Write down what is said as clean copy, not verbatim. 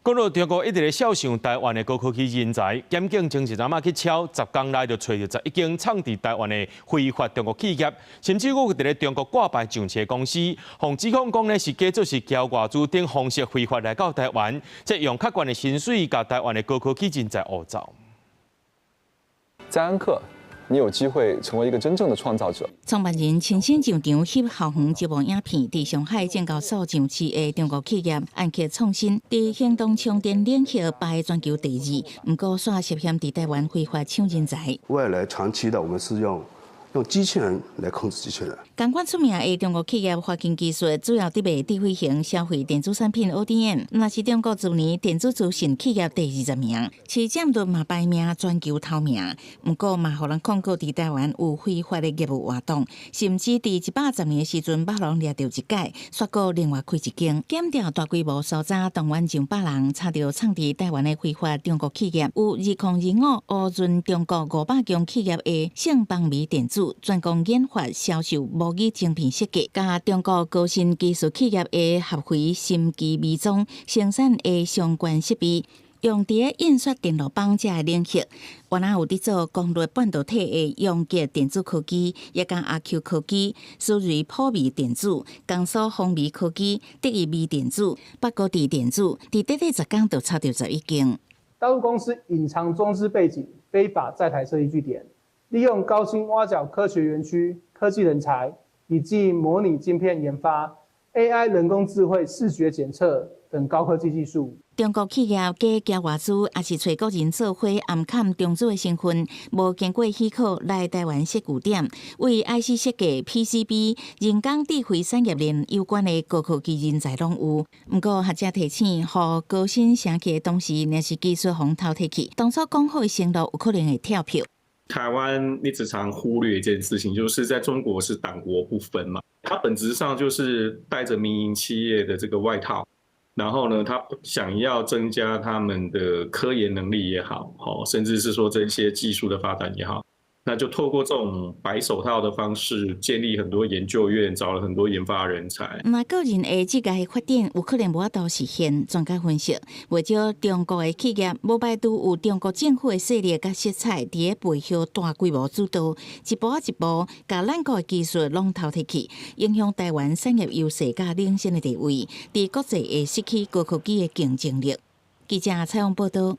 講到中國一直咧小想台灣的高科技人才，檢警前一陣仔去敲10天內就找到11間藏佇台灣的非法中國企業，甚至有佇咧中國掛牌上市的公司，互指控講咧是假做是交外資等方式非法來到台灣，再用客觀的薪水甲台灣的高科技人才污糟。在安克，你有機會成為一個真正的創造者。創辦人親身上場翕校園節目影片，佇上海證交所上市的中國企業安克創新，佇行動充電領域排全球第2，不過煞涉嫌佇台灣非法搶人才。未來長期的，我們是用機器人來控制機器人。同款出名的中國企業華金技術，主要佇賣智慧型消費電子產品 ODM， 那是中國去年電子資訊企業第20名，市佔率嘛排名全球頭名。不過嘛，互人控告佇台灣有非法的業務活動，甚至佇110年的時陣，馬龍掠到一屆，煞過另外開一間，檢調大規模搜查，動員上百人，查到藏佇台灣的非法中國企業，有2025烏潤中國500強企業的性幫美電子。專攻研發、銷售模擬晶片設計，甲中國高新技術企業的合肥心機微裝生產的相關設備，用佇印刷電路板這個領域，原來有佇做功率半導體的陽極電子科技，也甲阿 Q 科技、蘇瑞普微電子、江蘇風微科技、德意微電子、北高地電子，佇短短10天就查到11間。大陸公司隱藏中資背景，非法在台設立據點。利用高薪挖角科學園區、科技人才，以及模擬晶片研發、AI 人工智慧視覺檢測等高科技技術。中國企業假交外資，也是找國人做伙暗崁中資的身份，無經過許可來台灣設據點，為 IC 設計、PCB、人工智慧產業鏈有關的高科技人才攏有。不過學者提醒，互高薪升起的同時，若是技術互偷摕去，當初講好的承諾有可能會跳票。台灣一直常忽略一件事情，就是在中國是黨國不分嘛，它本質上就是帶着民營企業的這個外套，然後呢，他想要增加他們的科研能力也好，甚至是說這些技術的發展也好，那就透過這種白手套的方式，建立很多研究院，找了很多研發人才。那個人的這個發展有可能無法度實現。專家分析，為咗中國的企業，無排除有中國政府的勢力甲色彩佇咧背後大規模主導，一步一步把咱國的技術攏偷摕去，影響台灣產業優勢甲領先的地位，佇國際會失去高科技的競爭力。記者採訪報道。